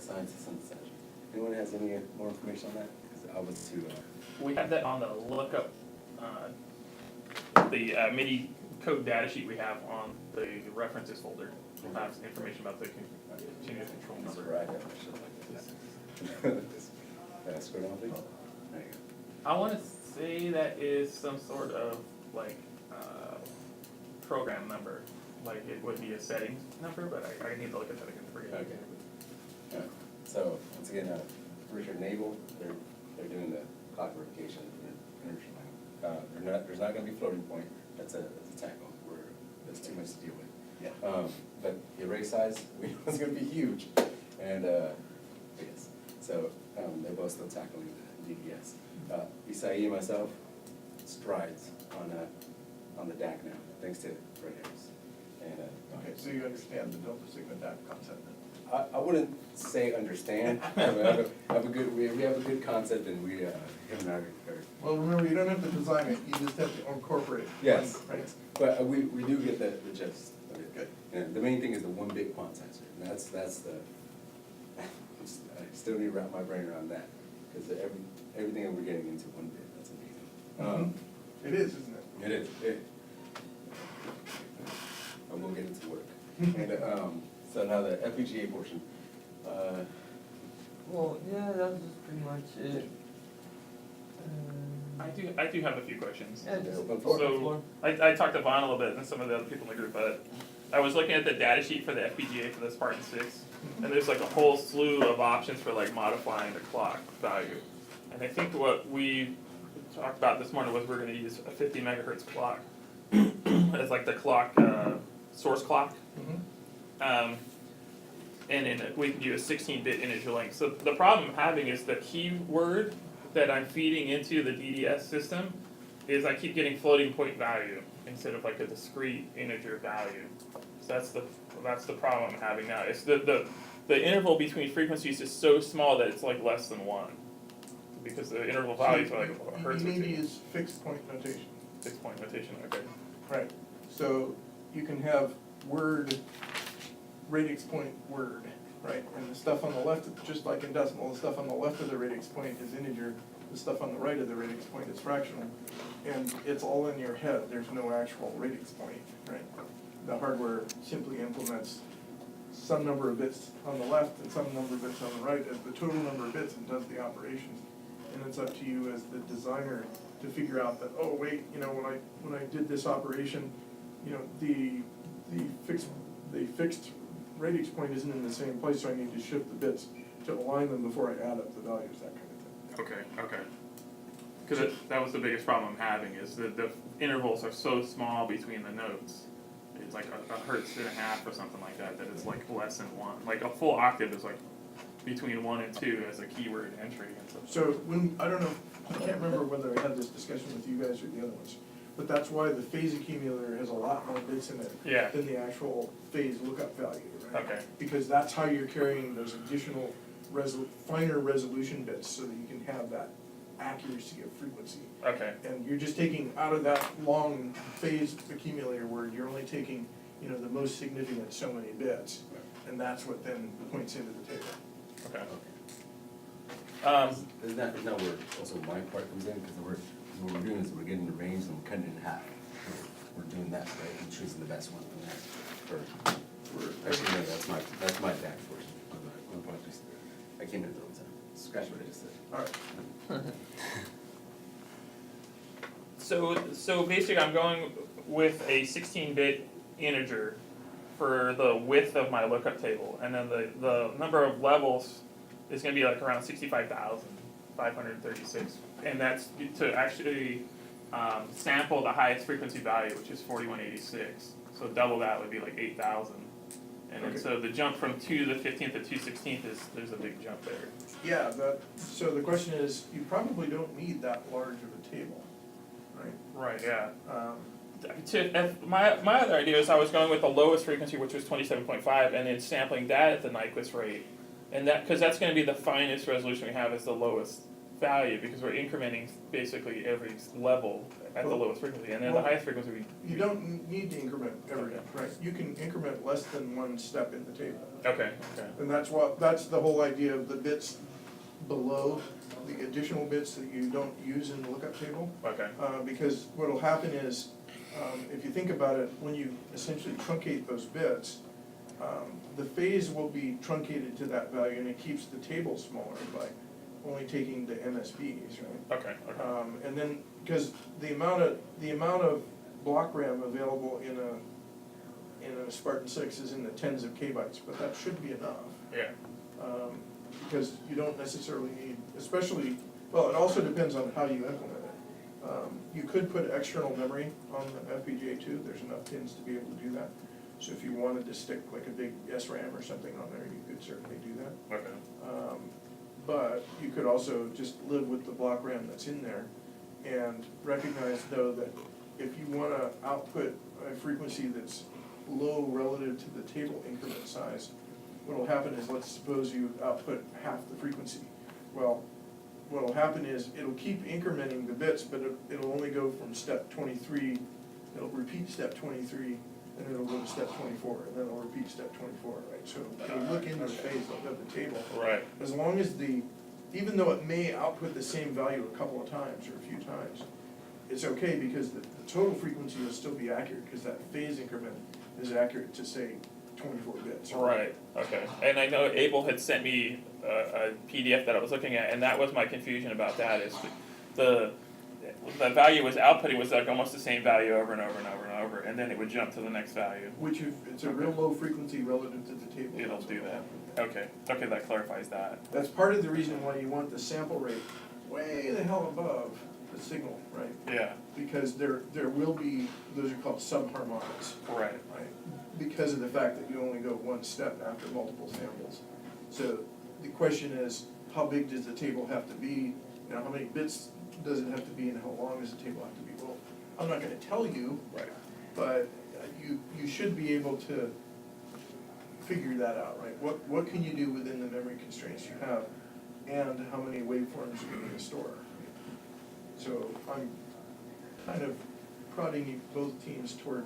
Assigned to synthesizer. Anyone has any more information on that? Because I was too, We have that on the lookup, the MIDI code data sheet we have on the references folder. We'll have information about the continuous control that's number. where I have my shit like this. Can I scroll down, please? There you go. I wanna say that is some sort of like, program number, like it would be a settings number, but I need to look at that again for you. Okay. Yeah. So, once again, Richard Nabel, they're doing the clock verification. There's not gonna be floating point, that's a tackle, that's too much to deal with. Yeah. But the array size, we know it's gonna be huge, and, yes, so, they're both still tackling the DDS. Isai and myself, strides on the DAC now, thanks to Fred Harris. And, Okay, so you understand the Delta Sigma DAC concept then? I wouldn't say understand, we have a good concept, and we, him and I are. Well, remember, you don't have to design it, you just have to incorporate it. Yes, Right? yes, but we do get the gist of it. Good. And the main thing is the one big quantizer, and that's the, I still need to wrap my brain around that, because everything that we're getting into one bit, that's amazing. It is, isn't it? It is, I will get into work. And, so now the FPGA portion, Well, yeah, that was just pretty much it. I do have a few questions. Yeah, just open floor. So, I talked to Vaughn a little bit and some of the other people in the group, but I was looking at the data sheet for the FPGA for the Spartan 6, and there's like a whole slew of options for like modifying the clock value. And I think what we talked about this morning was we're gonna use a 50 megahertz clock as like the clock, source clock. And in it, we can use 16-bit integer length. So the problem I'm having is the keyword that I'm feeding into the DDS system is I keep getting floating point value instead of like a discrete integer value. So that's the problem I'm having now. It's the interval between frequencies is so small that it's like less than 1. Because the interval values are like hertz You or need to two. use fixed point notation. 6-point notation, okay. Right. So you can have word, radix point word, right? And the stuff on the left, just like in decimal, the stuff on the left of the radix point is integer, the stuff on the right of the radix point is fractional. And it's all in your head, there's no actual radix point, right? The hardware simply implements some number of bits on the left and some number of bits on the right as the total number of bits and does the operations. And it's up to you as the designer to figure out that, oh, wait, you know, when I did this operation, you know, the fixed radix point isn't in the same place, so I need to shift the bits to align them before I add up the values, that kind of thing. Okay. Because that was the biggest problem I'm having, is that the intervals are so small between the notes. It's like a hertz and a half or something like that, that it's like less than 1. Like a full octave is like between 1 and 2 as a keyword entry and stuff. So when, I don't know, I can't remember whether I had this discussion with you guys or the other ones, but that's why the phase accumulator has a lot more bits in it Yeah. than the actual phase lookup value, right? Okay. Because that's how you're carrying those additional finer resolution bits so that you can have that accuracy of frequency. Okay. And you're just taking out of that long phase accumulator word, you're only taking, you know, the most significant so many bits, and that's what then points into the table. Okay. Isn't that where also my part comes in, because what we're doing is we're getting the range and we're cutting it in half. We're doing that, right, and choosing the best one from that. Actually, no, that's my DAC portion. I came in at the wrong time, scratch what I just said. All right. So basically I'm going with a 16-bit integer for the width of my lookup table, and then the number of levels is gonna be like around 65,536, and that's to actually sample the highest frequency value, which is 4186. So double that would be like 8,000. And then Okay. so the jump from 2 to the 15th to 2/16 there's a big jump there. Yeah, so the question is, you probably don't need that large of a table, right? Right, yeah. My other idea is I was going with the lowest frequency, which was 27.5, and then sampling that at the Nyquist rate. And that, because that's going to be the finest resolution we have, is the lowest value, because we're incrementing basically every level at the Well- lowest frequency, and then the well, highest frequency we. You don't need to increment every, Okay. right, you can increment less than one step in the table. Okay, And that's the whole idea of the bits below, the additional bits that you don't use in the lookup table. okay, Because what'll happen is, if you think about it, when you essentially truncate those bits, the phase will be truncated to that value, and it keeps the table smaller by only taking the MSBs, right? okay, okay, And then, because the amount of block RAM available in a Spartan 6 is in the tens of kbytes, but that should be enough. yeah, Because you don't necessarily need, especially, well, it also depends on how you implement it. You could put external memory on the FPGA too, there's enough pins to be able to do that. So if you wanted to stick like a big SRAM or something on there, you could certainly do that. okay, But you could also just live with the block RAM that's in there and recognize though that if you wanna output a frequency that's low relative to the table increment size, what'll happen is, let's suppose you output half the frequency. Well, what'll happen is, it'll keep incrementing the bits, but it'll only go from step 23, it'll repeat step 23, and then it'll go to step 24, and then it'll repeat step 24, right? So it'll look in the phase of the table. right, As long as even though it may output the same value a couple of times or a few times, it's okay because the total frequency will still be accurate, because that phase increment is accurate to say 24 bits. right, okay. And I know Abel had sent me a PDF that I was looking at, and that was my confusion about that, is the value was outputting was like almost the same value over and over and over and over, and then it would jump to the next value. Which if it's a real low frequency relative to the table. It'll do that. Okay, okay, that clarifies that. That's part of the reason why you want the sample rate way the hell above the signal, right? Yeah, Because there will be, those are called subharmonics, right, right? Because of the fact that you only go one step after multiple samples. So the question is, how big does the table have to be? You know, how many bits does it have to be, and how long does the table have to be? Well, I'm not gonna tell you, right. but you should be able to figure that out, right? What can you do within the memory constraints you have, and how many waveforms you need to store? So I'm kind of prodding you, both teams, toward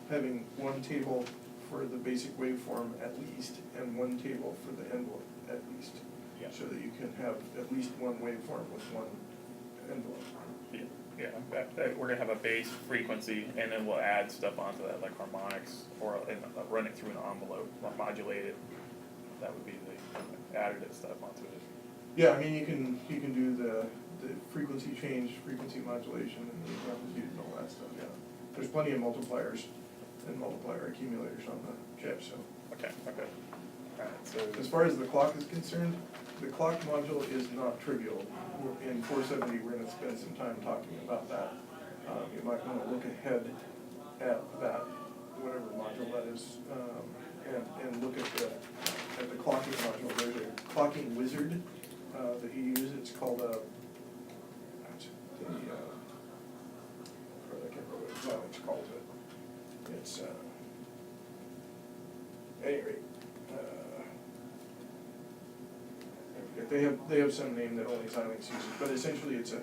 having one table for the basic waveform at least, and one table for the envelope at least. Yeah. So that you can have at least one waveform with one envelope. Yeah, we're gonna have a base frequency, and then we'll add stuff onto that, like harmonics, or run it through an envelope, modulate it. That would be the additive stuff onto it. Yeah, I mean, you can do the frequency change, frequency modulation, and the amplitude and all that stuff, yeah. There's plenty of multipliers and multiplier accumulators on the chip, so. Okay, okay. Alright, so, As far as the clock is concerned, the clock module is not trivial. In 470, we're gonna spend some time talking about that. You might wanna look ahead at that, whatever module that is, and look at the clocking module. There's a clocking wizard that you use. It's called I can't remember what Xilinx calls it. It's, at any rate, they have some name that only Xilinx uses, but essentially it's a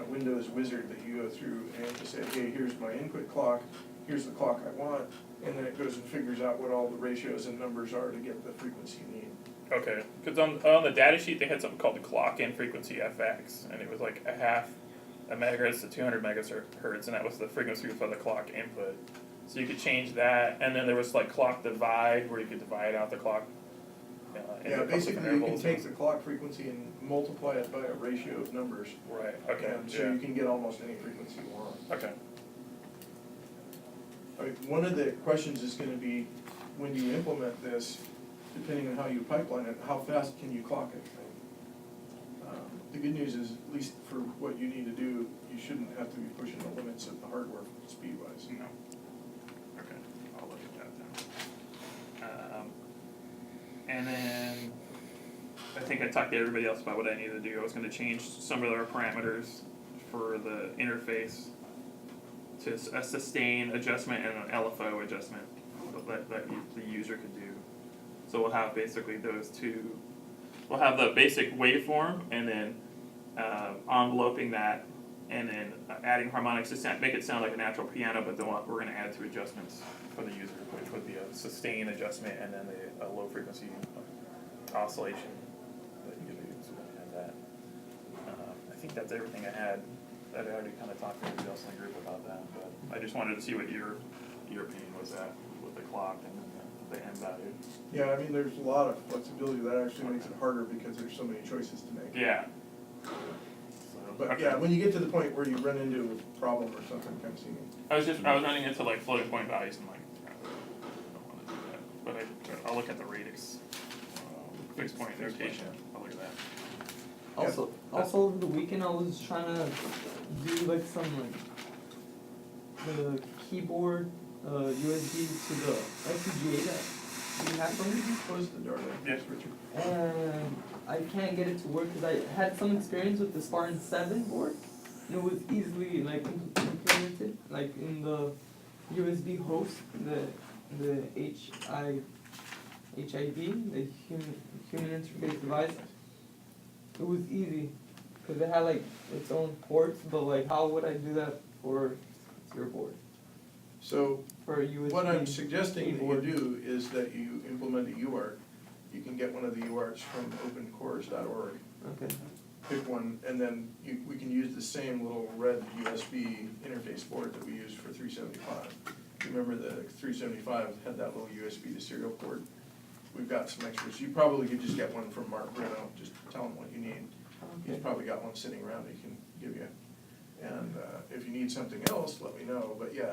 Windows wizard that you go through and you say, hey, here's my input clock, here's the clock I want, and then it goes and figures out what all the ratios and numbers are to get the frequency you need. okay, cause on the data sheet, they had something called the clock-in frequency FX, and it was like a megahertz to 200 megahertz, and that was the frequency for the clock input. So you could change that, and then there was like clock divide, where you could divide out the clock. Yeah, into a couple basically different you can intervals. take the clock frequency and multiply it by a ratio of numbers. Right, okay, And so you can get almost any frequency you want. okay, I mean, one of the questions is gonna be, when you implement this, depending on how you pipeline it, how fast can you clock it? The good news is, at least for what you need to do, you shouldn't have to be pushing the limits of the hardware speed-wise. no. Okay, I'll look at that then. And then, I think I talked to everybody else about what I needed to do. I was gonna change some of our parameters for the interface to a sustain adjustment and an LFO adjustment that the user could do. So we'll have basically those two, we'll have the basic waveform, and then enveloping that, and then adding harmonics to make it sound like a natural piano, but then we're gonna add 2 adjustments for the user, which would be a sustain adjustment and then a low frequency oscillation that you can use. So we're gonna have that. I think that's everything I had. I already kind of talked to everybody else in the group about that, but I just wanted to see what your opinion was at with the clock and the M value. Yeah, I mean, there's a lot of flexibility that actually makes it harder because there's so many choices to make. Yeah. So, But okay. yeah, when you get to the point where you run into a problem or something, come see me. I was running into like floating point values and like, I don't wanna do that, but I'll look at the radix, fixed point notation, I'll look at that. Also, over the weekend I was trying to do like some the keyboard USB to the FPGA that you have from me. Close the door there. Yes, Richard. And I can't get it to work because I had some experience with the Spartan 7 board. And it was easily like implemented, like in the USB host, the HID, the human interface device. It was easy because it had like its own ports, but like how would I do that for your board? So For a USB. what I'm suggesting that you keyboard. do is that you implement a UART. You can get one of the UARTs from opencores.org. Okay. Pick one, and then we can use the same little red USB interface board that we used for 375. Remember the 375 had that little USB to serial port? We've got some extras. You probably could just get one from Mark Bruno, just tell him what you need. He's Okay. probably got one sitting around he can give you. And if you need something else, let me know, but yeah,